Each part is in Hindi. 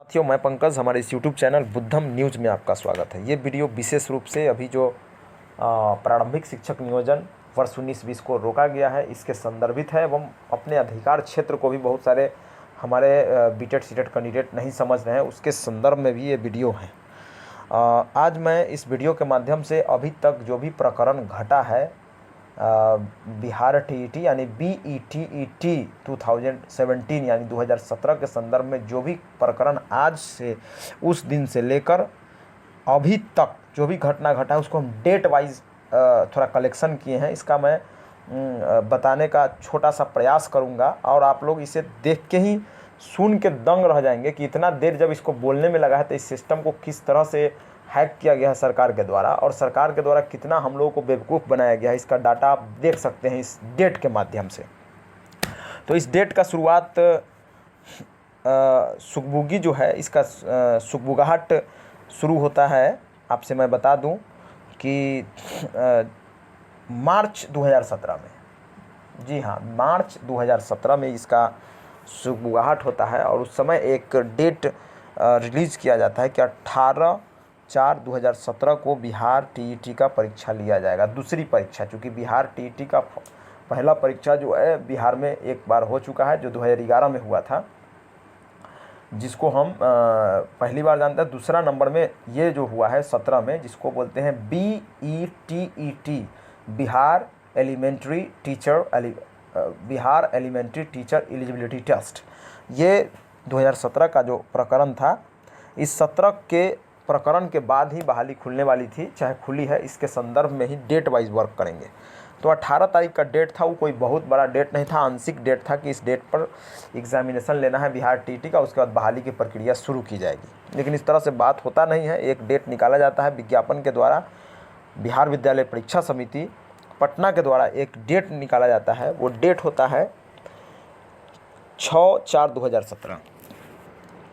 साथियों, मैं पंकज, हमारे इस यूट्यूब चैनल बुद्धम न्यूज़ में आपका स्वागत है। ये वीडियो विशेष रूप से अभी जो प्रारंभिक शिक्षक नियोजन वर्ष 19-20 को रोका गया है, इसके संदर्भित है एवं अपने अधिकार क्षेत्र को भी बहुत सारे हमारे बीटेड सीटेड कैंडिडेट नहीं समझ रहे हैं, उसके संदर्भ में भी ये वीडियो है। आज मैं इस वीडियो के माध्यम से अभी तक जो भी प्रकरण घटा है बिहार टीईटी यानी बीईटीईटी 2017 यानी 2017 के संदर्भ में जो भी प्रकरण आज से उस दिन से लेकर अभी तक जो भी घटना घटा है उसको हम डेट वाइज थोड़ा कलेक्शन किए हैं। इसका मैं बताने का छोटा सा प्रयास करूंगा और आप लोग इसे देख के ही सुन के दंग रह जाएंगे कि इतना देर जब इसको बोलने में लगा है तो इस सिस्टम को किस तरह से हैक किया गया है सरकार के द्वारा, और सरकार के द्वारा कितना हम लोगों को बेवकूफ़ बनाया गया है, इसका डाटा आप देख सकते हैं इस डेट के माध्यम से। तो इस डेट का शुरुआत सुगबुगी जो है, इसका सुगबुगाहट शुरू होता है। आपसे मैं बता दूं कि मार्च 2017 में, जी हाँ, मार्च 2017 में इसका सुगबुगाहट होता है और उस समय एक डेट रिलीज़ किया जाता है कि 18/4/2017 को बिहार टीईटी का परीक्षा लिया जाएगा, दूसरी परीक्षा। चूँकि बिहार टीईटी का पहला परीक्षा जो है बिहार में एक बार हो चुका है, जो 2011 में हुआ था, जिसको हम पहली बार जानते हैं। दूसरा नंबर में ये जो हुआ है 17 में, जिसको बोलते हैं BETET, Bihar elementary teacher eligibility test. ये 2017 का जो प्रकरण था, इस 17 के प्रकरण के बाद ही बहाली खुलने वाली थी, चाहे खुली है, इसके संदर्भ में ही डेट वाइज वर्क करेंगे। तो 18 तारीख का डेट था, वो कोई बहुत बड़ा डेट नहीं था, आंशिक डेट था कि इस डेट पर एग्जामिनेशन लेना है बिहार टीईटी का, उसके बाद बहाली की प्रक्रिया शुरू की जाएगी। लेकिन इस तरह से बात होता नहीं है। एक डेट निकाला जाता है विज्ञापन के द्वारा, बिहार विद्यालय परीक्षा समिति पटना के द्वारा एक डेट निकाला जाता है। वो डेट होता है 6/4/2017।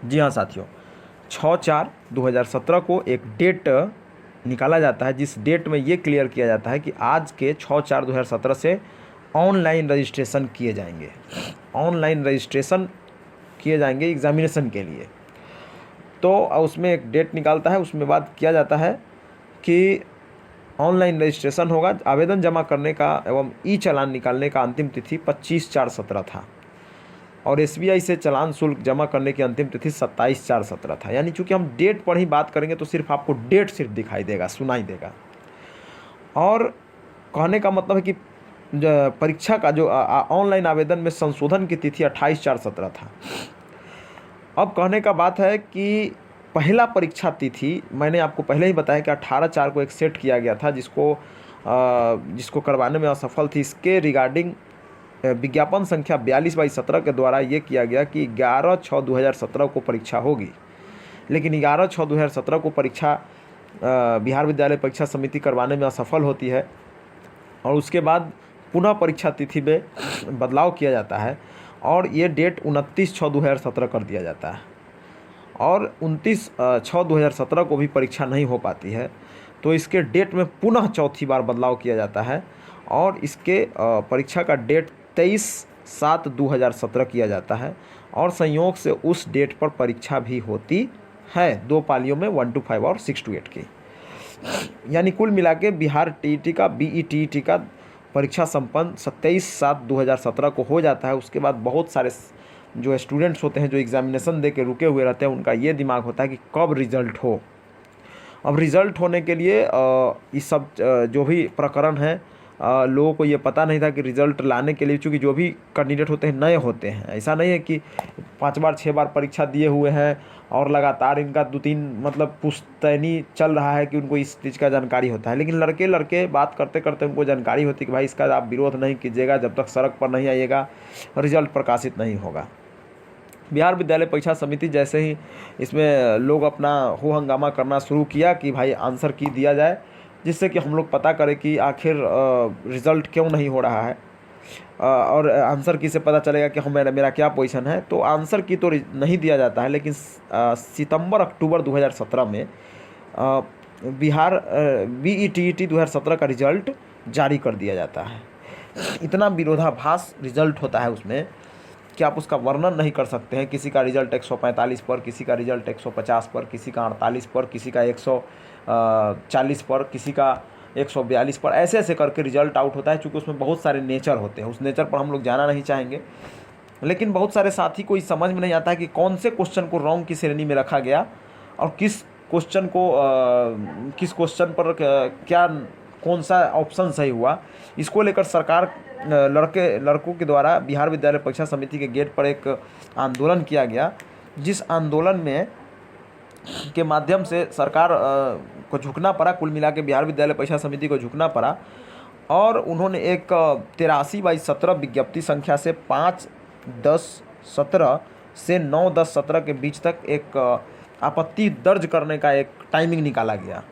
जी हाँ साथियों, 6/4/2017 को एक डेट निकाला जाता है, जिस डेट में ये क्लियर किया जाता है कि आज के 6/4/2017 से ऑनलाइन रजिस्ट्रेशन किए जाएंगे, एग्जामिनेशन के लिए। तो उसमें एक डेट निकालता है, उसमें बात किया जाता है कि ऑनलाइन रजिस्ट्रेशन होगा। आवेदन जमा करने का एवं ई चालान निकालने का अंतिम तिथि 25/4/17 था और एसबीआई से चालान शुल्क जमा करने की अंतिम तिथि 27/4/17 था। यानी चूँकि हम डेट पर ही बात करेंगे तो सिर्फ आपको डेट सिर्फ दिखाई देगा, सुनाई देगा। और कहने का मतलब है कि परीक्षा का जो ऑनलाइन आवेदन में संशोधन की तिथि 28/4/17 था। अब कहने का बात है कि पहला परीक्षा तिथि मैंने आपको पहले ही बताया कि 18/4 को एक सेट किया गया था, जिसको करवाने में असफल थी। इसके रिगार्डिंग विज्ञापन संख्या 42/17 के द्वारा ये किया गया कि 11/6/2017 को परीक्षा होगी। लेकिन 11/6/2017 को परीक्षा बिहार विद्यालय परीक्षा समिति करवाने में असफल होती है और उसके बाद पुनः परीक्षा तिथि में बदलाव किया जाता है और ये डेट 29/6/2017 कर दिया जाता है और 29/6/2017 को भी परीक्षा नहीं हो पाती है। तो इसके डेट में पुनः चौथी बार बदलाव किया जाता है और इसके परीक्षा का डेट 23/7/2017 किया जाता है और संयोग से उस डेट पर परीक्षा भी होती है, 2 पालियों में 1 to 5 और 6 to 8 की। यानी कुल मिला के बिहार टीईटी का बीईटीईटी का परीक्षा संपन्न 27/7/2017 को हो जाता है। उसके बाद बहुत सारे जो स्टूडेंट्स होते हैं, जो एग्जामिनेशन दे के रुके हुए रहते हैं, उनका ये दिमाग होता है कि कब रिज़ल्ट हो। अब रिज़ल्ट होने के लिए इस सब जो भी प्रकरण है, लोगों को ये पता नहीं था कि रिज़ल्ट लाने के लिए, चूँकि जो भी कैंडिडेट होते हैं नए होते हैं, ऐसा नहीं है कि 5 बार 6 बार परीक्षा दिए हुए हैं और लगातार इनका 2-3 मतलब पुश्तैनी चल रहा है कि उनको इस चीज़ का जानकारी होता है। लेकिन लड़के बात करते करते उनको जानकारी होती है कि भाई इसका आप विरोध नहीं कीजिएगा जब तक सड़क पर नहीं आइएगा, रिज़ल्ट प्रकाशित नहीं होगा। बिहार विद्यालय परीक्षा समिति जैसे ही इसमें लोग अपना हो हंगामा करना शुरू किया कि भाई आंसर की दिया जाए, जिससे कि हम लोग पता करें कि आखिर रिज़ल्ट क्यों नहीं हो रहा है और आंसर की से पता चलेगा कि मेरा क्या पोजीशन है। तो आंसर की तो नहीं दिया जाता है, लेकिन सितंबर-अक्टूबर 2017 में बिहार बीईटीईटी 2017 का रिज़ल्ट जारी कर दिया जाता है। इतना विरोधाभास रिज़ल्ट होता है उसमें कि आप उसका वर्णन नहीं कर सकते हैं। किसी का रिजल्ट 145 पर, किसी का रिजल्ट 150 पर, किसी का 48 पर, किसी का 140 पर, किसी का 142 पर, ऐसे ऐसे करके रिजल्ट आउट होता है। चूँकि उसमें बहुत सारे नेचर होते हैं, उस नेचर पर हम लोग जाना नहीं चाहेंगे। लेकिन बहुत सारे साथी को इस समझ में नहीं आता है कि कौन से क्वेश्चन को रॉन्ग की श्रेणी में रखा गया और किस क्वेश्चन पर क्या कौन सा ऑप्शन सही हुआ। इसको लेकर सरकार लड़कों के द्वारा बिहार विद्यालय परीक्षा समिति के गेट पर एक आंदोलन किया गया, जिस आंदोलन में के माध्यम से सरकार को झुकना पड़ा। कुल मिला के बिहार विद्यालय परीक्षा समिति को झुकना पड़ा और उन्होंने एक 83/17 विज्ञप्ति संख्या से 5/10/17 से 9/10/17 के बीच तक एक आपत्ति दर्ज करने का एक टाइमिंग निकाला गया।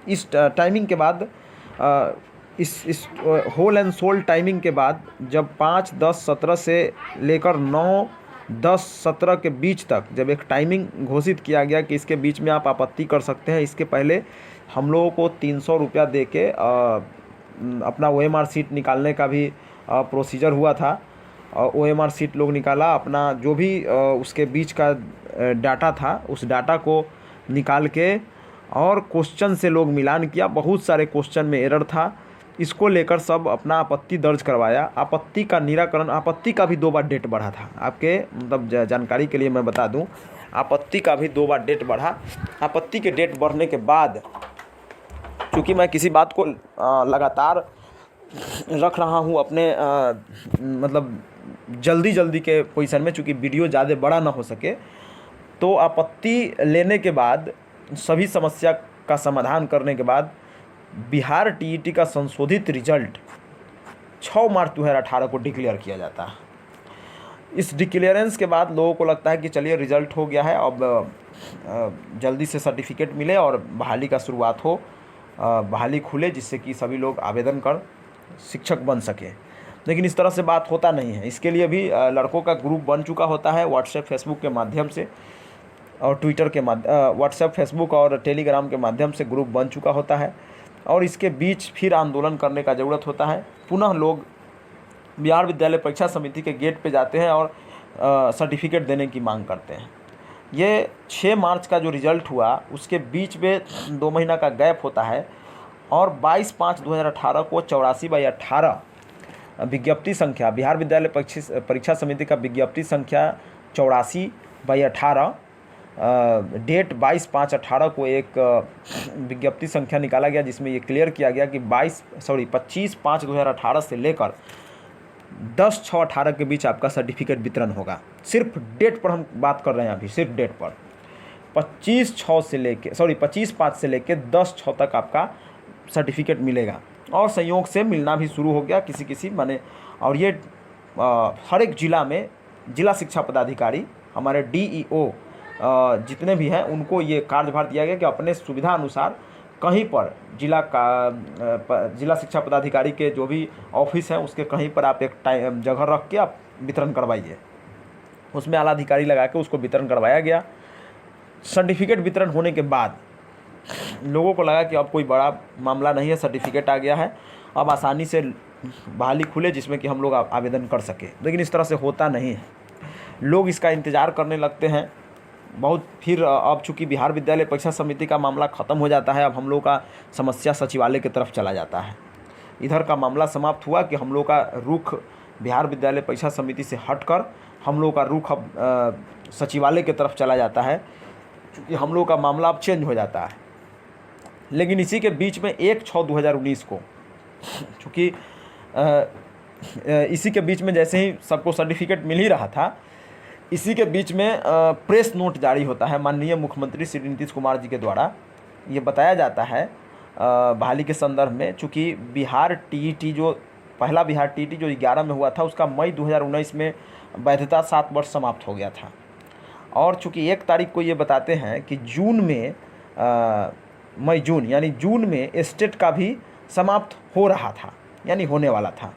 इस टाइमिंग के बाद इस होल एंड सोल टाइमिंग के बाद जब 5/10/17 से लेकर 9/10/17 के बीच तक जब एक टाइमिंग घोषित किया गया कि इसके बीच में आप आपत्ति कर सकते हैं, इसके पहले हम लोगों को 300 रुपया दे के अपना OMR सीट निकालने का भी प्रोसीजर हुआ था। OMR सीट लोग निकाला, अपना जो भी उसके बीच का डाटा था उस डाटा को निकाल के और क्वेश्चन से लोग मिलान किया। बहुत सारे क्वेश्चन में एरर था, इसको लेकर सब अपना आपत्ति दर्ज करवाया। आपत्ति का निराकरण, आपत्ति का भी 2 बार डेट बढ़ा था। आपके मतलब जानकारी के लिए मैं बता दूं, आपत्ति का भी 2 बार डेट बढ़ा। आपत्ति के डेट बढ़ने के बाद चूँकि मैं किसी बात को लगातार रख रहा हूँ अपने मतलब जल्दी के पोजीशन में, चूँकि वीडियो ज़्यादा बड़ा ना हो सके, तो आपत्ति लेने के बाद सभी समस्या का समाधान करने के बाद बिहार TET का संशोधित रिजल्ट 6 मार्च 2018 को डिक्लेयर किया जाता है। इस डिक्लेयरेंस के बाद लोगों को लगता है कि चलिए रिजल्ट हो गया है, अब जल्दी से सर्टिफिकेट मिले और बहाली का शुरुआत हो, बहाली खुले, जिससे कि सभी लोग आवेदन कर शिक्षक बन सके। लेकिन इस तरह से बात होता नहीं है। इसके लिए भी लड़कों का ग्रुप बन चुका होता है व्हाट्सएप फेसबुक के माध्यम से और ट्विटर के व्हाट्सएप फेसबुक और टेलीग्राम के माध्यम से ग्रुप बन चुका होता है। और इसके बीच फिर आंदोलन करने का ज़रूरत होता है। पुनः लोग बिहार विद्यालय परीक्षा समिति के गेट पे जाते हैं और सर्टिफिकेट देने की मांग करते हैं। ये 6 मार्च का जो रिज़ल्ट हुआ उसके बीच में 2 महीना का गैप होता है और 22/5/2018 को 84/18 विज्ञप्ति संख्या, बिहार विद्यालय परीक्षा समिति का विज्ञप्ति संख्या 84/18 डेट 22/5/18 को एक विज्ञप्ति संख्या निकाला गया, जिसमें ये क्लियर किया गया कि 25/5/2018 से लेकर 10/6/18 के बीच आपका सर्टिफिकेट वितरण होगा। सिर्फ डेट पर हम बात कर रहे हैं अभी, सिर्फ डेट पर 25/5 से लेके 10/6 तक आपका सर्टिफिकेट मिलेगा। और संयोग से मिलना भी शुरू हो गया किसी माने। और ये हर एक ज़िला में जिला शिक्षा पदाधिकारी, हमारे DEO जितने भी हैं, उनको ये कार्यभार दिया गया कि अपने सुविधा अनुसार कहीं पर जिला शिक्षा पदाधिकारी के जो भी ऑफिस हैं उसके कहीं पर आप एक जगह रख के आप वितरण करवाइए। उसमें आला अधिकारी लगा के उसको वितरण करवाया गया। सर्टिफिकेट वितरण होने के बाद लोगों को लगा कि अब कोई बड़ा मामला नहीं है, सर्टिफिकेट आ गया है, अब आसानी से बहाली खुले जिसमें कि हम लोग आवेदन कर सके। लेकिन इस तरह से होता नहीं है। लोग इसका इंतज़ार करने लगते हैं बहुत। फिर अब चूँकि बिहार विद्यालय परीक्षा समिति का मामला ख़त्म हो जाता है, अब हम लोग का समस्या सचिवालय की तरफ चला जाता है। इधर का मामला समाप्त हुआ कि हम लोग का रुख बिहार विद्यालय परीक्षा समिति से हटकर हम लोग का रुख अब सचिवालय की तरफ चला जाता है, क्योंकि हम लोग का मामला अब चेंज हो जाता है। लेकिन इसी के बीच में 1/6/2019 को चूँकि इसी के बीच में जैसे ही सबको सर्टिफिकेट मिल ही रहा था, इसी के बीच में प्रेस नोट जारी होता है माननीय मुख्यमंत्री श्री नीतीश कुमार जी के द्वारा। ये बताया जाता है बहाली के संदर्भ में, चूँकि बिहार TET जो पहला बिहार TET जो 11 में हुआ था उसका मई 2019 में वैधता 7 वर्ष समाप्त हो गया था। और चूँकि 1 तारीख को ये बताते हैं कि जून में जून यानी जून में स्टेट का भी समाप्त हो रहा था, यानी होने वाला था।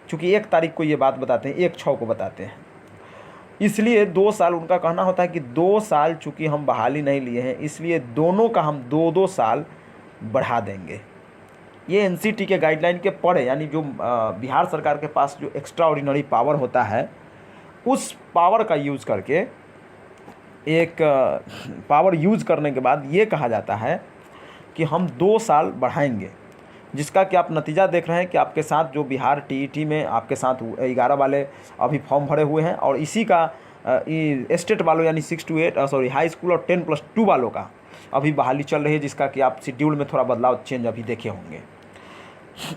चूँकि 1 तारीख को ये बात बताते हैं, 1/6 को बताते हैं, इसलिए 2 साल उनका कहना होता है कि 2 साल चूँकि हम बहाली नहीं लिए हैं, इसलिए दोनों का हम 2-2 साल बढ़ा देंगे। ये NCT के गाइडलाइन के परे, यानी जो बिहार सरकार के पास जो एक्स्ट्रा ऑर्डिनरी पावर होता है उस पावर का यूज़ करके, एक पावर यूज़ करने के बाद ये कहा जाता है कि हम 2 साल बढ़ाएंगे, जिसका कि आप नतीजा देख रहे हैं कि आपके साथ जो बिहार टीईटी में आपके साथ 11 वाले अभी फॉर्म भरे हुए हैं, और इसी का स्टेट वालों यानी 6 to 8 हाई स्कूल और 10+2 वालों का अभी बहाली चल रही है, जिसका कि आप शेड्यूल में थोड़ा बदलाव चेंज अभी देखे होंगे।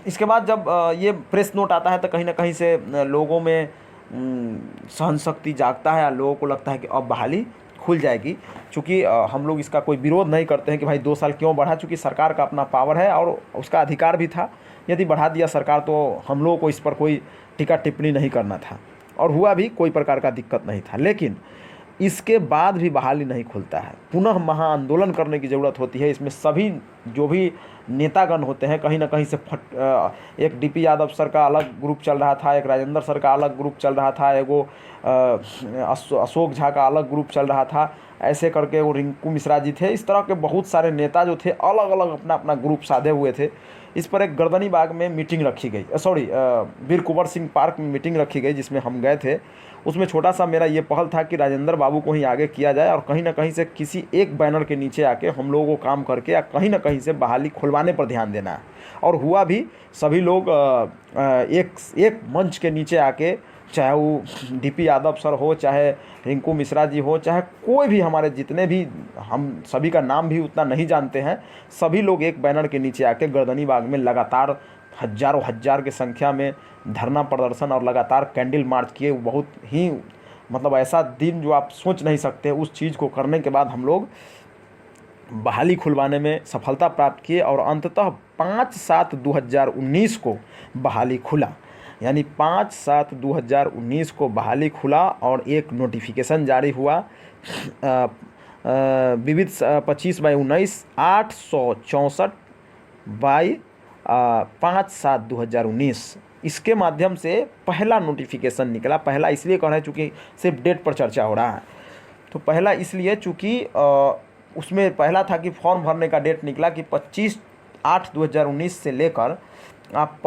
इसके बाद जब ये प्रेस नोट आता है तो कहीं ना कहीं से लोगों में सहन शक्ति जागता है, लोगों को लगता है कि अब बहाली खुल जाएगी। चूँकि हम लोग इसका कोई विरोध नहीं करते हैं कि भाई 2 साल क्यों बढ़ा, चूँकि सरकार का अपना पावर है और उसका अधिकार भी था। यदि बढ़ा दिया सरकार तो हम लोगों को इस पर कोई टीका टिप्पणी नहीं करना था, और हुआ भी, कोई प्रकार का दिक्कत नहीं था। लेकिन इसके बाद भी बहाली नहीं खुलता है, पुनः महाआंदोलन करने की ज़रूरत होती है। इसमें सभी जो भी नेतागण होते हैं कहीं ना कहीं से एक डीपी यादव सर का अलग ग्रुप चल रहा था, एक राजेंद्र सर का अलग ग्रुप चल रहा था, एगो अशोक झा का अलग ग्रुप चल रहा था, ऐसे करके वो रिंकू मिश्रा जी थे। इस तरह के बहुत सारे नेता जो थे अलग अलग अपना अपना ग्रुप साधे हुए थे। इस पर एक गर्दनी बाग में मीटिंग रखी गई, वीर कुंवर सिंह पार्क में मीटिंग रखी गई, जिसमें हम गए थे। उसमें छोटा सा मेरा ये पहल था कि राजेंद्र बाबू को ही आगे किया जाए, और कहीं ना कहीं से किसी एक बैनर के नीचे आके हम लोगों को काम करके या कहीं ना कहीं से बहाली खुलवाने पर ध्यान देना है। और हुआ भी, सभी लोग एक मंच के नीचे आके, चाहे वो डीपी यादव सर हो, चाहे रिंकू मिश्रा जी हो, चाहे कोई भी हमारे जितने भी, हम सभी का नाम भी उतना नहीं जानते हैं, सभी लोग एक बैनर के नीचे आके गर्दनी बाग में लगातार हजारों हजार की संख्या में धरना प्रदर्शन और लगातार कैंडल मार्च किए। बहुत ही मतलब ऐसा दिन जो आप सोच नहीं सकते, उस चीज़ को करने के बाद हम लोग बहाली खुलवाने में सफलता प्राप्त किए, और अंततः 5/7/2019 को बहाली खुला। यानी 5/7/2019 को बहाली खुला, और एक नोटिफिकेशन जारी हुआ विविध 25/19 864/5/7/2019। इसके माध्यम से पहला नोटिफिकेशन निकला। पहला इसलिए कह रहे हैं चूँकि सिर्फ डेट पर चर्चा हो रहा है, तो पहला इसलिए चूँकि उसमें पहला था कि फॉर्म भरने का डेट निकला कि 25/8/2019 से लेकर आप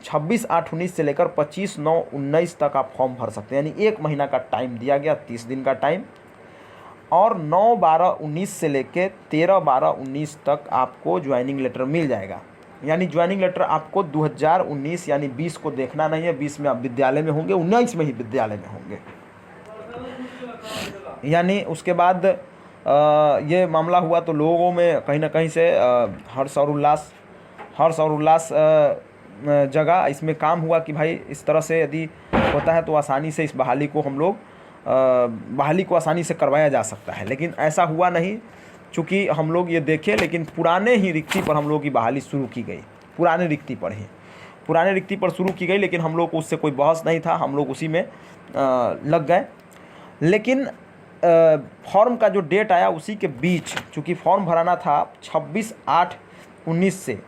26/8/19 से लेकर 25/9/19 तक आप फॉर्म भर सकते हैं। यानी 1 महीना का टाइम दिया गया, 30 दिन का टाइम। और 9/12/19 से लेकर 13/12/19 तक आपको ज्वाइनिंग लेटर मिल जाएगा। यानी ज्वाइनिंग लेटर आपको 2019 यानी 20 को देखना नहीं है। 20 में आप विद्यालय में होंगे, 19 में ही विद्यालय में होंगे। यानी उसके बाद ये मामला हुआ तो लोगों में कहीं ना कहीं से हर्ष और उल्लास जगह इसमें काम हुआ कि भाई इस तरह से यदि होता है तो आसानी से इस बहाली को हम लोग बहाली को आसानी से करवाया जा सकता है। लेकिन ऐसा हुआ नहीं, चूँकि हम लोग ये देखे, लेकिन पुराने ही रिक्ति पर हम लोग की बहाली शुरू की गई। पुराने रिक्ति पर शुरू की गई, लेकिन हम लोग को उससे कोई बहस नहीं था, हम लोग उसी में लग गए। लेकिन फॉर्म का जो डेट आया उसी के बीच, चूँकि फॉर्म भराना था 26/8/19 से,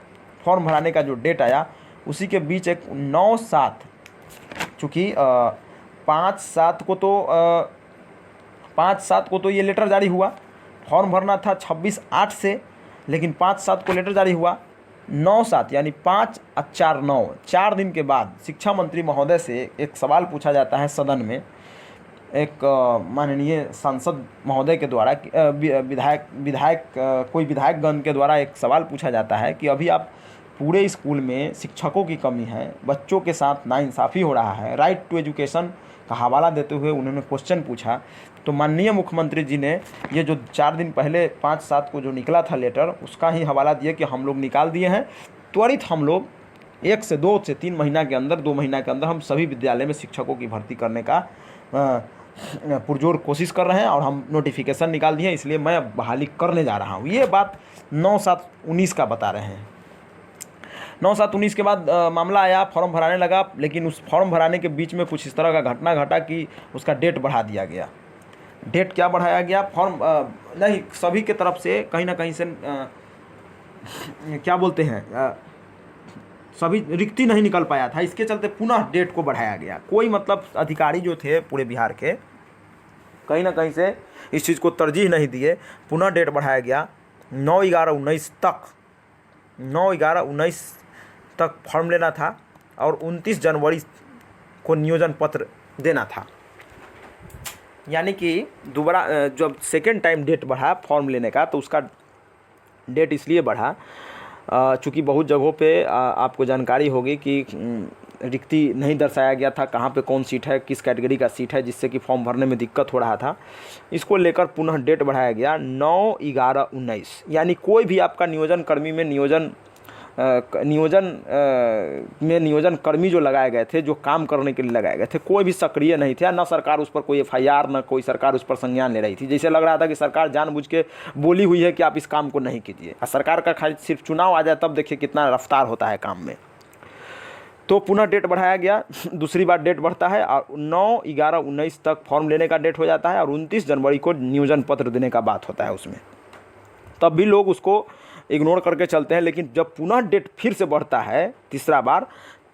फॉर्म भराने का जो डेट आया उसी के बीच एक 9/7, चूँकि 5/7 को तो ये लेटर जारी हुआ। फॉर्म भरना था 26/8 से, लेकिन 5/7 को लेटर जारी हुआ। 9/7 यानी 5 और 4 9, 4 दिन के बाद शिक्षा मंत्री महोदय से एक सवाल पूछा जाता है सदन में। एक माननीय सांसद महोदय के द्वारा, कोई विधायकगण के द्वारा एक सवाल पूछा जाता है कि अभी आप पूरे स्कूल में शिक्षकों की कमी है, बच्चों के साथ नाइंसाफ़ी हो रहा है। राइट टू एजुकेशन का हवाला देते हुए उन्होंने क्वेश्चन पूछा, तो माननीय मुख्यमंत्री जी ने ये जो 4 दिन पहले 5/7 को जो निकला था लेटर, उसका ही हवाला दिया कि हम लोग निकाल दिए हैं। त्वरित हम लोग 1 से 2 से 3 महीना के अंदर, 2 महीना के अंदर हम सभी विद्यालय में शिक्षकों की भर्ती करने का पुरजोर कोशिश कर रहे हैं, और हम नोटिफिकेशन निकाल दिए हैं, इसलिए मैं बहाली करने जा रहा हूँ। ये बात 9/7/19 का बता रहे हैं। 9/7/19 के बाद मामला आया, फॉर्म भराने लगा, लेकिन उस फॉर्म भराने के बीच में कुछ इस तरह का घटना घटा कि उसका डेट बढ़ा दिया गया। डेट क्या बढ़ाया गया? फॉर्म नहीं, सभी के तरफ से कहीं ना कहीं से क्या बोलते हैं, सभी रिक्ति नहीं निकल पाया था, इसके चलते पुनः डेट को बढ़ाया गया। कोई मतलब अधिकारी जो थे पूरे बिहार के कहीं ना कहीं से इस चीज़ को तरजीह नहीं दिए, पुनः डेट बढ़ाया गया 9/11/19 तक। 9/11/19 तक फॉर्म लेना था, और 29 जनवरी को नियोजन पत्र देना था। यानी कि दोबारा जब सेकेंड टाइम डेट बढ़ा फॉर्म लेने का, तो उसका डेट इसलिए बढ़ा चूँकि बहुत जगहों पे आपको जानकारी होगी कि रिक्ति नहीं दर्शाया गया था, कहाँ पे कौन सीट है, किस कैटेगरी का सीट है, जिससे कि फॉर्म भरने में दिक्कत हो रहा था। इसको लेकर पुनः डेट बढ़ाया गया 9/11/19। यानी कोई भी आपका नियोजन कर्मी में नियोजन कर्मी जो लगाए गए थे, जो काम करने के लिए लगाए गए थे, कोई भी सक्रिय नहीं थे, ना सरकार उस पर कोई FIR, ना कोई सरकार उस पर संज्ञान ले रही थी। जैसे लग रहा था कि सरकार जानबूझ के बोली हुई है कि आप इस काम को नहीं कीजिए। सरकार का खाली सिर्फ चुनाव आ जाए तब देखिए कितना रफ्तार होता है काम में। तो पुनः डेट बढ़ाया गया, दूसरी बार डेट बढ़ता है और 9/11/19 तक फॉर्म लेने का डेट हो जाता है और 29 जनवरी को नियोजन पत्र देने का बात होता है उसमें। तब भी लोग उसको इग्नोर करके चलते हैं, लेकिन जब पुनः डेट फिर से बढ़ता है तीसरा बार,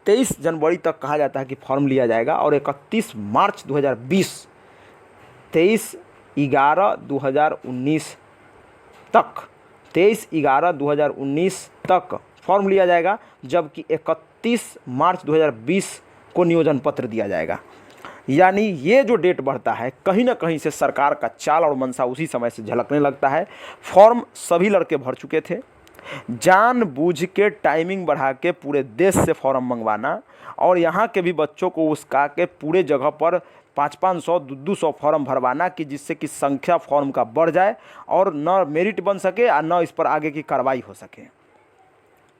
23 जनवरी तक कहा जाता है कि फॉर्म लिया जाएगा और 31 मार्च 2020, 23/11/2019 तक 23/11/2019 तक फॉर्म लिया जाएगा, जबकि 31 मार्च 2020 को नियोजन पत्र दिया जाएगा। यानी ये जो डेट बढ़ता है, कहीं ना कहीं से सरकार का चाल और मंशा उसी समय से झलकने लगता है। फॉर्म सभी लड़के भर चुके थे, जानबूझ के टाइमिंग बढ़ा के पूरे देश से फॉर्म मंगवाना और यहाँ के भी बच्चों को उसका के पूरे जगह पर 500-500, 200 फॉर्म भरवाना कि जिससे कि संख्या फॉर्म का बढ़ जाए और न मेरिट बन सके और न इस पर आगे की कार्रवाई हो सके।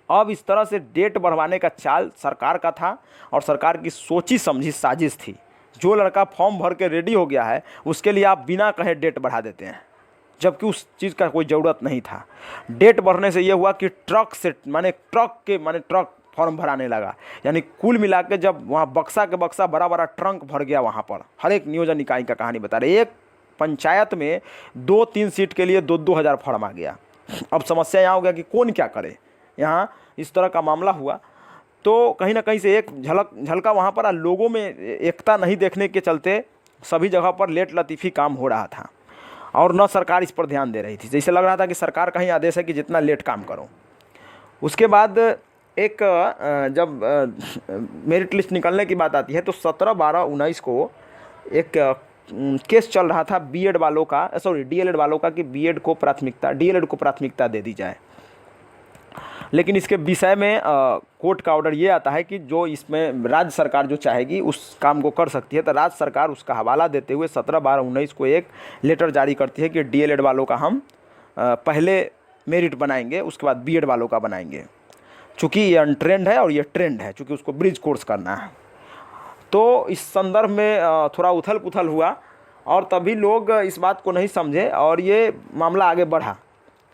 अब इस तरह से डेट बढ़वाने का चाल सरकार का था और सरकार की सोची समझी साजिश थी। जो लड़का फॉर्म भर के रेडी हो गया है उसके लिए आप बिना कहे डेट बढ़ा देते हैं, जबकि उस चीज़ का कोई ज़रूरत नहीं था। डेट बढ़ने से ये हुआ कि ट्रक फॉर्म भराने लगा। यानी कुल मिला के जब वहाँ बक्सा के बक्सा बड़ा बड़ा ट्रंक भर गया, वहाँ पर हर एक नियोजन इकाई का कहानी बता रहे। एक पंचायत में 2-3 सीट के लिए 2-2 हज़ार फॉर्म आ गया। अब समस्या यहाँ हो गया कि कौन क्या करे। यहाँ इस तरह का मामला हुआ तो कहीं ना कहीं से एक झलका वहाँ पर लोगों में एकता नहीं देखने के चलते सभी जगह पर लेट लतीफ़ी काम हो रहा था और न सरकार इस पर ध्यान दे रही थी। जैसे लग रहा था कि सरकार का ही आदेश है कि जितना लेट काम करो। उसके बाद एक जब मेरिट लिस्ट निकलने की बात आती है तो 17/12/19 को एक केस चल रहा था डीएलएड वालों का कि डीएलएड को प्राथमिकता दे दी जाए। लेकिन इसके विषय में कोर्ट का ऑर्डर ये आता है कि जो इसमें राज्य सरकार जो चाहेगी उस काम को कर सकती है। तो राज्य सरकार उसका हवाला देते हुए 17/12/19 को एक लेटर जारी करती है कि डीएलएड वालों का हम पहले मेरिट बनाएंगे, उसके बाद बीएड वालों का बनाएंगे। चूँकि ये अनट्रेंड है और ये ट्रेंड है, चूँकि उसको ब्रिज कोर्स करना है। तो इस संदर्भ में थोड़ा उथल पुथल हुआ और तभी लोग इस बात को नहीं समझे और ये मामला आगे बढ़ा।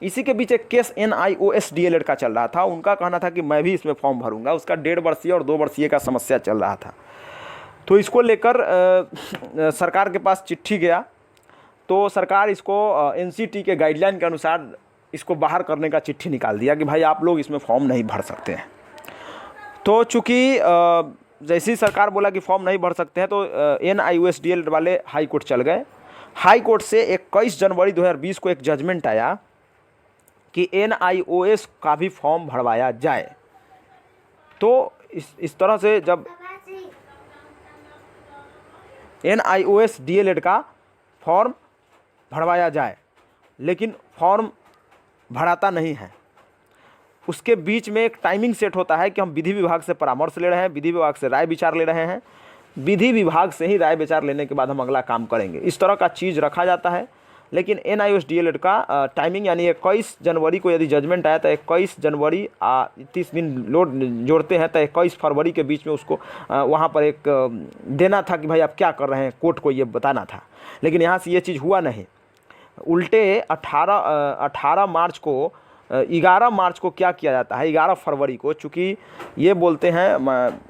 इसी के बीच एक केस NIOS डीएलएड का चल रहा था। उनका कहना था कि मैं भी इसमें फॉर्म भरूंगा। उसका 1.5 वर्षीय और 2 वर्षीय का समस्या चल रहा था। तो इसको लेकर सरकार के पास चिट्ठी गया तो सरकार इसको NCT के गाइडलाइन के अनुसार इसको बाहर करने का चिट्ठी निकाल दिया कि भाई आप लोग इसमें फॉर्म नहीं भर सकते हैं। तो चूँकि जैसे ही सरकार बोला कि फॉर्म नहीं भर सकते हैं तो NIOS डीएलएड वाले हाई कोर्ट चल गए। हाई कोर्ट से 21 जनवरी 2020 को एक जजमेंट आया कि NIOS का भी फॉर्म भरवाया जाए। तो इस तरह से जब NIOS डीएलएड का फॉर्म भरवाया जाए, लेकिन फॉर्म भराता नहीं है, उसके बीच में एक टाइमिंग सेट होता है कि हम विधि विभाग से परामर्श ले रहे हैं, विधि विभाग से राय विचार ले रहे हैं, विधि विभाग से ही राय विचार लेने के बाद हम अगला काम करेंगे। इस तरह का चीज़ रखा जाता है। लेकिन NIOS डीएलएड का टाइमिंग यानी 21 जनवरी को यदि जजमेंट आया तो 21 जनवरी 30 दिन लोड जोड़ते हैं तो 21 फरवरी के बीच में उसको वहाँ पर एक देना था कि भाई आप क्या कर रहे हैं, कोर्ट को ये बताना था। लेकिन यहाँ से ये चीज़ हुआ नहीं। उल्टे 18 मार्च को 11 मार्च को क्या किया जाता है, 11 फरवरी को, चूँकि ये बोलते हैं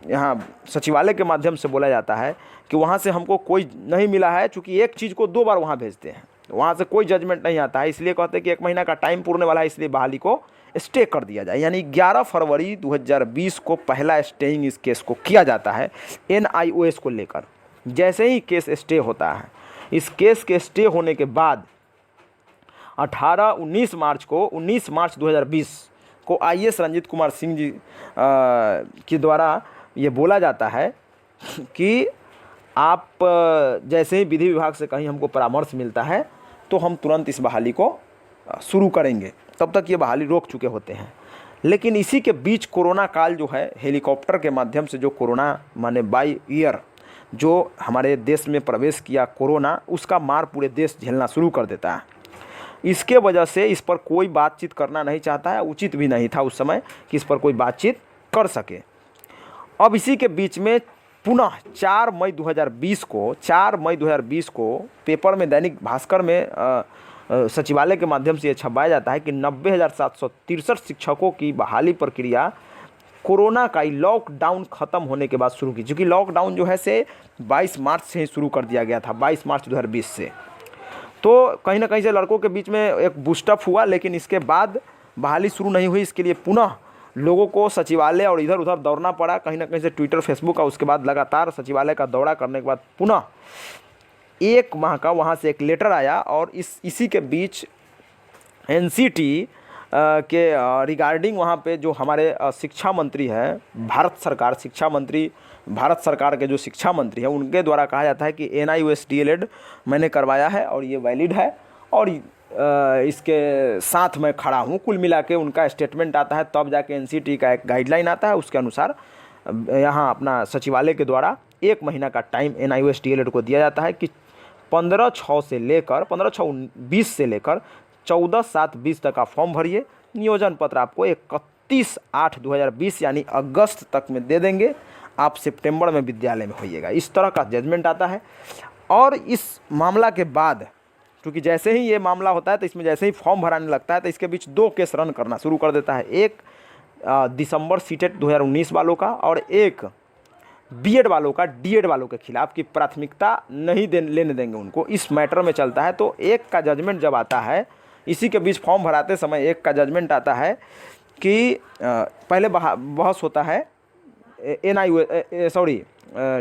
यहाँ सचिवालय के माध्यम से बोला जाता है कि वहाँ से हमको कोई नहीं मिला है, चूँकि एक चीज़ को 2 बार वहाँ भेजते हैं, वहाँ से कोई जजमेंट नहीं आता है, इसलिए कहते हैं कि 1 महीना का टाइम पूरने वाला है, इसलिए बहाली को स्टे कर दिया जाए। यानी 11 फरवरी 2020 को पहला स्टेइंग इस केस को किया जाता है NIOS को लेकर। जैसे ही केस स्टे होता है, इस केस के स्टे होने के बाद 19 मार्च 2020 को IAS रंजीत कुमार सिंह जी के द्वारा ये बोला जाता है कि आप जैसे ही विधि विभाग से कहीं हमको परामर्श मिलता है तो हम तुरंत इस बहाली को शुरू करेंगे, तब तक ये बहाली रोक चुके होते हैं। लेकिन इसी के बीच कोरोना काल जो है, हेलीकॉप्टर के माध्यम से जो कोरोना माने बाई एयर जो हमारे देश में प्रवेश किया कोरोना, उसका मार पूरे देश झेलना शुरू कर देता है। इसके वजह से इस पर कोई बातचीत करना नहीं चाहता है, उचित भी नहीं था उस समय कि इस पर कोई बातचीत कर सके। अब इसी के बीच में पुनः 4 मई 2020 को पेपर में, दैनिक भास्कर में सचिवालय के माध्यम से ये छपाया जाता है कि 90,763 शिक्षकों की बहाली प्रक्रिया कोरोना का ही लॉकडाउन ख़त्म होने के बाद शुरू की। चूँकि लॉकडाउन जो है से 22 मार्च से ही शुरू कर दिया गया था, 22 मार्च 2020 से। तो कहीं ना कहीं से लड़कों के बीच में एक बूस्टअप हुआ, लेकिन इसके बाद बहाली शुरू नहीं हुई। इसके लिए पुनः लोगों को सचिवालय और इधर उधर दौड़ना पड़ा, कहीं ना कहीं से ट्विटर, फेसबुक का, उसके बाद लगातार सचिवालय का दौरा करने के बाद पुनः 1 माह का वहाँ से एक लेटर आया। और इसी के बीच एनसीटी के रिगार्डिंग वहाँ पे जो हमारे शिक्षा मंत्री हैं, भारत सरकार के जो शिक्षा मंत्री हैं, उनके द्वारा कहा जाता है कि NIOS DLED मैंने करवाया है और ये वैलिड है और इसके साथ मैं खड़ा हूँ। कुल मिला के उनका स्टेटमेंट आता है, तब जाके एनसीटी का एक गाइडलाइन आता है, उसके अनुसार यहाँ अपना सचिवालय के द्वारा 1 महीना का टाइम NIOS DLED को दिया जाता है कि 15/6 से लेकर 15/6/20 से लेकर 14/7/20 तक आप फॉर्म भरिए। नियोजन पत्र आपको 31/8/2020 यानी अगस्त तक में दे देंगे, आप सितंबर में विद्यालय में होइएगा। इस तरह का जजमेंट आता है। और इस मामला के बाद, क्योंकि जैसे ही ये मामला होता है तो इसमें जैसे ही फॉर्म भराने लगता है तो इसके बीच 2 केस रन करना शुरू कर देता है। एक दिसंबर सीटेट 2019 वालों का और एक बीएड वालों का, डीएड वालों के खिलाफ की प्राथमिकता नहीं लेने देंगे उनको, इस मैटर में चलता है। तो एक का जजमेंट जब आता है, इसी के बीच फॉर्म भराते समय एक का जजमेंट आता है कि पहले बहस होता है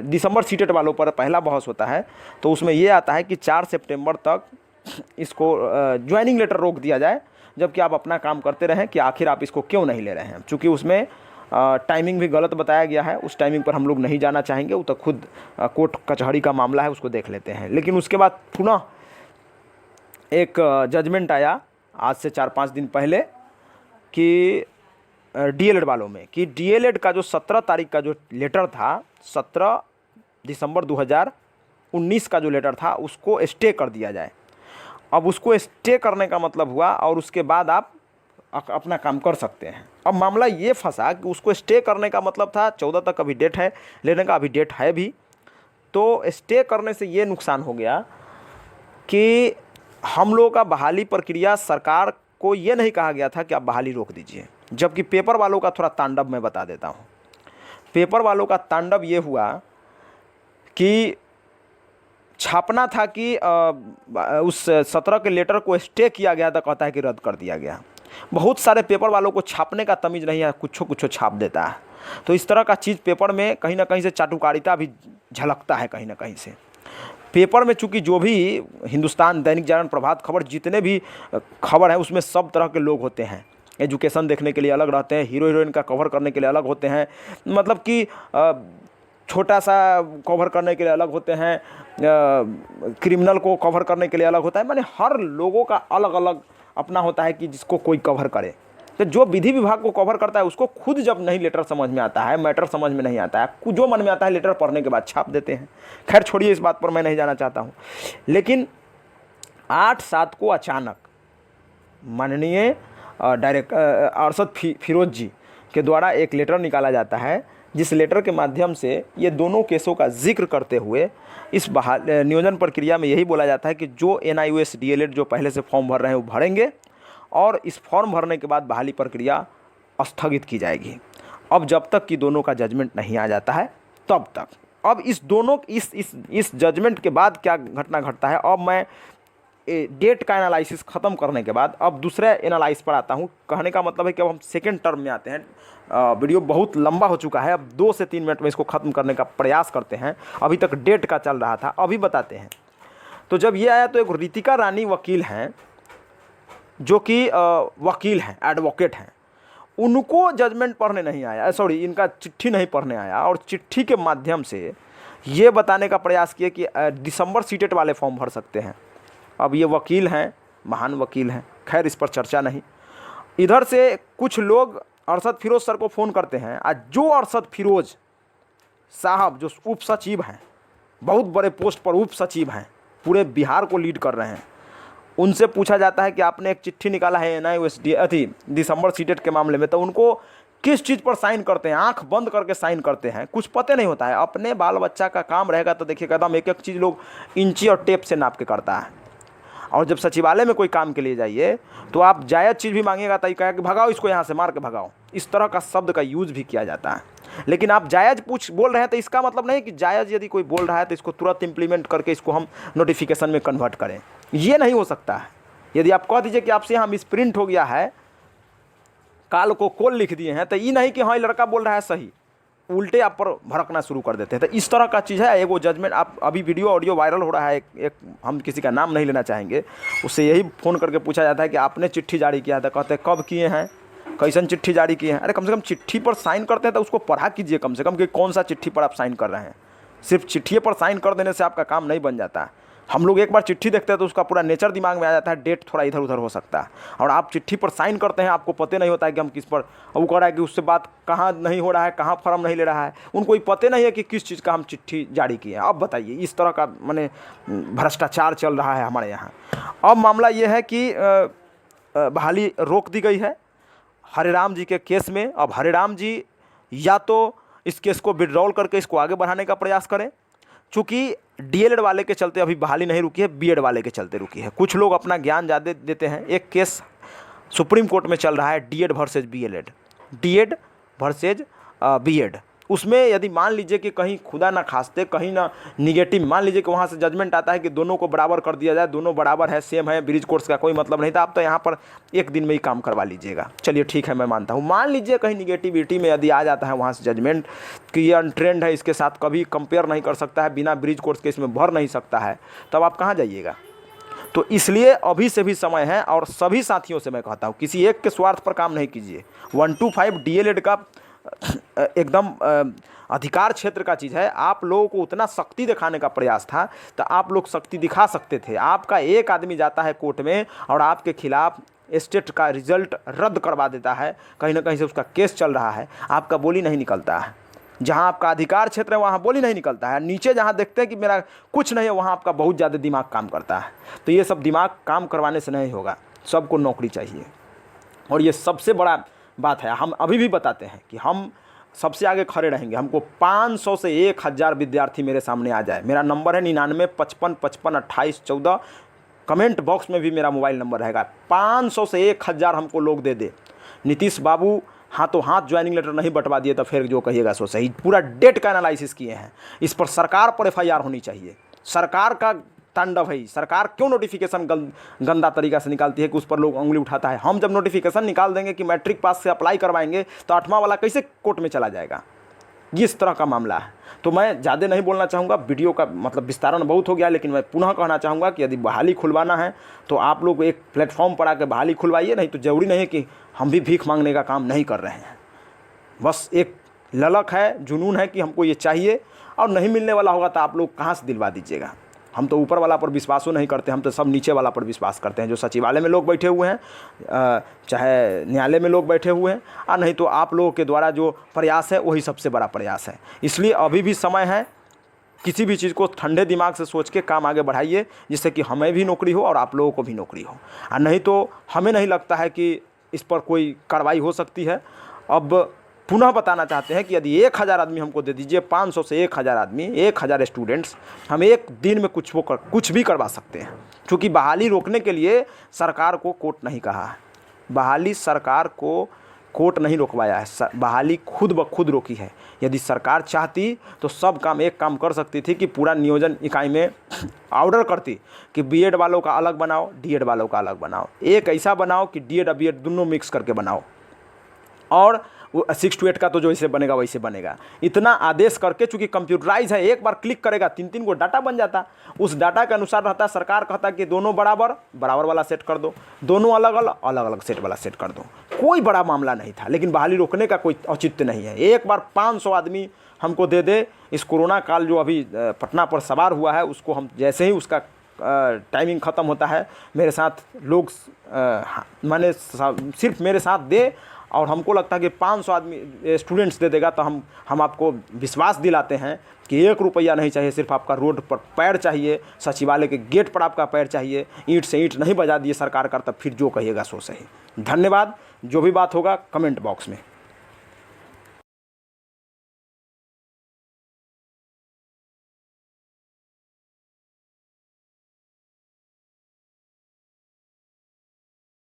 दिसंबर सीटेट वालों पर पहला बहस होता है। तो उसमें ये आता है कि 4 सितंबर तक इसको ज्वाइनिंग लेटर रोक दिया जाए, जबकि आप अपना काम करते रहें कि आखिर आप इसको क्यों नहीं ले रहे हैं। चूँकि उसमें टाइमिंग भी गलत बताया गया है, उस टाइमिंग पर हम लोग नहीं जाना चाहेंगे, वो तो खुद कोर्ट कचहरी का मामला है, उसको देख लेते हैं। लेकिन उसके बाद पुनः एक जजमेंट आया आज से 4-5 दिन पहले कि डीएलएड वालों में, कि डीएलएड का जो 17 तारीख का जो लेटर था, 17 दिसंबर 2019 का जो लेटर था, उसको स्टे कर दिया जाए। अब उसको स्टे करने का मतलब हुआ और उसके बाद आप अपना काम कर सकते हैं। अब मामला ये फंसा कि उसको स्टे करने का मतलब था 14 तक अभी डेट है, लेने का अभी डेट है भी। तो स्टे करने से ये नुकसान हो गया कि हम लोगों का बहाली प्रक्रिया, सरकार को ये नहीं कहा गया था कि आप बहाली रोक दीजिए। जबकि पेपर वालों का थोड़ा तांडव मैं बता देता हूँ। पेपर वालों का तांडव ये हुआ कि छापना था कि उस 17 के लेटर को स्टे किया गया था, कहता है कि रद्द कर दिया गया। बहुत सारे पेपर वालों को छापने का तमीज़ नहीं है, कुछ छाप देता है। तो इस तरह का चीज़ पेपर में कहीं ना कहीं से चाटुकारिता भी झलकता है कहीं ना कहीं से। पेपर में चूँकि जो भी हिंदुस्तान, दैनिक जागरण, प्रभात खबर, जितने भी खबर है उसमें सब तरह के लोग होते हैं। एजुकेशन देखने के लिए अलग रहते हैं, हीरो हीरोइन का कवर करने के लिए अलग होते हैं, मतलब कि छोटा सा कवर करने के लिए अलग होते हैं, क्रिमिनल को कवर करने के लिए अलग होता है। माने हर लोगों का अलग अलग अपना होता है कि जिसको कोई कवर करे। तो जो विधि विभाग को कवर करता है उसको खुद जब नहीं लेटर समझ में आता है, मैटर समझ में नहीं आता है, जो मन में आता है लेटर पढ़ने के बाद छाप देते हैं। खैर छोड़िए, इस बात पर मैं नहीं जाना चाहता हूँ। लेकिन 8/7 को अचानक माननीय डायरेक्टर अरशद फिरोज जी के द्वारा एक लेटर निकाला जाता है, जिस लेटर के माध्यम से ये दोनों केसों का जिक्र करते हुए इस नियोजन प्रक्रिया में यही बोला जाता है कि जो NIOS DLED जो पहले से फॉर्म भर रहे हैं वो भरेंगे और इस फॉर्म भरने के बाद बहाली प्रक्रिया स्थगित की जाएगी। अब जब तक कि दोनों का जजमेंट नहीं आ जाता है तब तक। अब इस दोनों इस जजमेंट के बाद क्या घटना घटता है, अब मैं डेट का एनालिसिस ख़त्म करने के बाद अब दूसरे एनालिसिस पर आता हूँ। कहने का मतलब है कि अब हम सेकेंड टर्म में आते हैं। वीडियो बहुत लंबा हो चुका है, अब 2 से 3 मिनट में इसको ख़त्म करने का प्रयास करते हैं। अभी तक डेट का चल रहा था, अभी बताते हैं। तो जब ये आया तो एक रितिका रानी वकील हैं, जो कि वकील हैं, एडवोकेट हैं, उनको जजमेंट पढ़ने नहीं आया, इनका चिट्ठी नहीं पढ़ने आया और चिट्ठी के माध्यम से ये बताने का प्रयास किए कि दिसंबर सीटेट वाले फॉर्म भर सकते हैं। अब ये वकील हैं, महान वकील हैं, खैर इस पर चर्चा नहीं। इधर से कुछ लोग अरशद फिरोज सर को फ़ोन करते हैं। आज जो अरशद फिरोज साहब जो उप सचिव हैं, बहुत बड़े पोस्ट पर उप सचिव हैं, पूरे बिहार को लीड कर रहे हैं, उनसे पूछा जाता है कि आपने एक चिट्ठी निकाला है NIOSD दिसंबर सीटेट के मामले में, तो उनको किस चीज़ पर साइन करते हैं, आंख बंद करके साइन करते हैं, कुछ पता नहीं होता है। अपने बाल बच्चा का काम रहेगा तो देखिए कदम एक एक चीज़ लोग इंची और टेप से नाप के करता है। और जब सचिवालय में कोई काम के लिए जाइए तो आप जायज़ चीज़ भी मांगेगा तो कहेगा कि भगाओ इसको यहाँ से, मार के भगाओ। इस तरह का शब्द का यूज़ भी किया जाता है। लेकिन आप जायज़ बोल रहे हैं तो इसका मतलब नहीं कि जायज़ यदि कोई बोल रहा है तो इसको तुरंत इम्प्लीमेंट करके इसको हम नोटिफिकेशन में कन्वर्ट करें, ये नहीं हो सकता है। यदि आप कह दीजिए कि आपसे यहाँ मिसप्रिंट हो गया है, काल को कोल लिख दिए हैं, तो ये नहीं कि हाँ ये लड़का बोल रहा है सही, उल्टे आप पर भड़कना शुरू कर देते हैं। तो इस तरह का चीज़ है। एगो जजमेंट आप अभी वीडियो ऑडियो वायरल हो रहा है, एक हम किसी का नाम नहीं लेना चाहेंगे, उससे यही फ़ोन करके पूछा जाता है कि आपने चिट्ठी जारी किया था, कहते हैं कब किए हैं, कैसन चिट्ठी जारी किए हैं। अरे कम से कम चिट्ठी पर साइन करते हैं तो उसको पढ़ा कीजिए कम से कम कि कौन सा चिट्ठी पर आप साइन कर रहे हैं। सिर्फ चिट्ठी पर साइन कर देने से आपका काम नहीं बन जाता है। हम लोग एक बार चिट्ठी देखते हैं तो उसका पूरा नेचर दिमाग में आ जाता है, डेट थोड़ा इधर उधर हो सकता है। और आप चिट्ठी पर साइन करते हैं, आपको पता नहीं होता है कि हम किस पर, वो कह रहा है कि उससे बात कहाँ नहीं हो रहा है, कहाँ फॉर्म नहीं ले रहा है, उनको ये पता नहीं है कि किस चीज़ का हम चिट्ठी जारी किए हैं। अब बताइए, इस तरह का माने भ्रष्टाचार चल रहा है हमारे यहाँ। अब मामला ये है कि बहाली रोक दी गई है हरिराम जी के केस में। अब हरिराम जी या तो इस केस को विड्रॉल करके इसको आगे बढ़ाने का प्रयास करें, चूँकि DLED वाले के चलते अभी बहाली नहीं रुकी है, B.Ed वाले के चलते रुकी है। कुछ लोग अपना ज्ञान ज़्यादा देते हैं। एक केस सुप्रीम कोर्ट में चल रहा है, D.Ed versus B.Ed, D.Ed versus B.Ed। उसमें यदि मान लीजिए कि कहीं खुदा ना खास्ते कहीं ना निगेटिव, मान लीजिए कि वहाँ से जजमेंट आता है कि दोनों को बराबर कर दिया जाए, दोनों बराबर है, सेम है, ब्रिज कोर्स का कोई मतलब नहीं था, आप तो यहाँ पर एक दिन में ही काम करवा लीजिएगा। चलिए ठीक है, मैं मानता हूँ। मान लीजिए कहीं निगेटिविटी में यदि आ जाता है वहाँ से जजमेंट कि ये अनट्रेंड है, इसके साथ कभी कंपेयर नहीं कर सकता है, बिना ब्रिज कोर्स के इसमें भर नहीं सकता है, तब आप कहाँ जाइएगा। तो इसलिए अभी से भी समय है। और सभी साथियों से मैं कहता हूँ, किसी एक के स्वार्थ पर काम नहीं कीजिए। 125 DLED का एकदम अधिकार क्षेत्र का चीज़ है। आप लोगों को उतना शक्ति दिखाने का प्रयास था तो आप लोग शक्ति दिखा सकते थे। आपका एक आदमी जाता है कोर्ट में और आपके खिलाफ स्टेट का रिजल्ट रद्द करवा देता है, कहीं ना कहीं से उसका केस चल रहा है, आपका बोली नहीं निकलता है। जहाँ आपका अधिकार क्षेत्र है वहाँ बोली नहीं निकलता है। नीचे जहाँ देखते हैं कि मेरा कुछ नहीं है, वहाँ आपका बहुत ज़्यादा दिमाग काम करता है। तो ये सब दिमाग काम करवाने से नहीं होगा, सबको नौकरी चाहिए। और ये सबसे बड़ा बात है, हम अभी भी बताते हैं कि हम सबसे आगे खड़े रहेंगे। हमको 500 से 1000 विद्यार्थी मेरे सामने आ जाए। मेरा नंबर है 99 55 55 28 14। कमेंट बॉक्स में भी मेरा मोबाइल नंबर रहेगा। 500 से 1000 हमको लोग दे। नीतीश बाबू हाथों हाथ ज्वाइनिंग लेटर नहीं बंटवा दिए तो फिर जो कहिएगा सो सही। पूरा डेट का एनालिसिस किए हैं। इस पर सरकार पर FIR होनी चाहिए। सरकार का तांडव है। सरकार क्यों नोटिफिकेशन गंदा तरीका से निकालती है कि उस पर लोग उंगली उठाता है। हम जब नोटिफिकेशन निकाल देंगे कि मैट्रिक पास से अप्लाई करवाएंगे तो 8वां वाला कैसे कोर्ट में चला जाएगा। ये इस तरह का मामला है। तो मैं ज़्यादा नहीं बोलना चाहूँगा, वीडियो का मतलब विस्तारण बहुत हो गया, लेकिन मैं पुनः कहना चाहूँगा कि यदि बहाली खुलवाना है तो आप लोग एक प्लेटफॉर्म पर आकर बहाली खुलवाइए। नहीं तो ज़रूरी नहीं है कि हम भी भीख मांगने का काम नहीं कर रहे हैं। बस एक ललक है, जुनून है कि हमको ये चाहिए, और नहीं मिलने वाला होगा तो आप लोग कहाँ से दिलवा दीजिएगा। हम तो ऊपर वाला पर विश्वास नहीं करते, हम तो सब नीचे वाला पर विश्वास करते हैं। जो सचिवालय में लोग बैठे हुए हैं, चाहे न्यायालय में लोग बैठे हुए हैं, और नहीं तो आप लोगों के द्वारा जो प्रयास है वही सबसे बड़ा प्रयास है। इसलिए अभी भी समय है, किसी भी चीज़ को ठंडे दिमाग से सोच के काम आगे बढ़ाइए, जिससे कि हमें भी नौकरी हो और आप लोगों को भी नौकरी हो। और नहीं तो हमें नहीं लगता है कि इस पर कोई कार्रवाई हो सकती है। अब पुनः बताना चाहते हैं कि यदि 1000 आदमी हमको दे दीजिए, 500 से 1000 आदमी, 1000 स्टूडेंट्स, हम एक दिन में कुछ भी करवा सकते हैं। क्योंकि बहाली रोकने के लिए सरकार को कोर्ट नहीं कहा है, बहाली सरकार को कोर्ट नहीं रोकवाया है, बहाली खुद ब खुद रोकी है। यदि सरकार चाहती तो सब काम एक काम कर सकती थी कि पूरा नियोजन इकाई में ऑर्डर करती कि B.Ed वालों का अलग बनाओ, D.Ed वालों का अलग बनाओ। एक ऐसा बनाओ कि D.Ed और B.Ed दोनों मिक्स करके बनाओ, और वो 6 to 8 का तो जैसे बनेगा वैसे बनेगा। इतना आदेश करके, चूंकि कंप्यूटराइज है, एक बार क्लिक करेगा 3-3 को डाटा बन जाता। उस डाटा के अनुसार रहता, सरकार कहता कि दोनों बराबर बराबर वाला सेट कर दो, दोनों अलग अलग अलग अलग सेट वाला सेट कर दो। कोई बड़ा मामला नहीं था, लेकिन बहाली रोकने का कोई औचित्य नहीं है। एक बार 500 आदमी हमको दे दे, इस कोरोना काल जो अभी पटना पर सवार हुआ है, उसको हम जैसे ही उसका टाइमिंग ख़त्म होता है, मेरे साथ लोग माने सिर्फ मेरे साथ दे, और हमको लगता है कि 500 आदमी स्टूडेंट्स दे देगा, तो हम आपको विश्वास दिलाते हैं कि 1 रुपया नहीं चाहिए, सिर्फ आपका रोड पर पैर चाहिए, सचिवालय के गेट पर आपका पैर चाहिए। ईंट से ईंट नहीं बजा दिए सरकार का, तब फिर जो कहिएगा सो सही। धन्यवाद। जो भी बात होगा कमेंट बॉक्स में।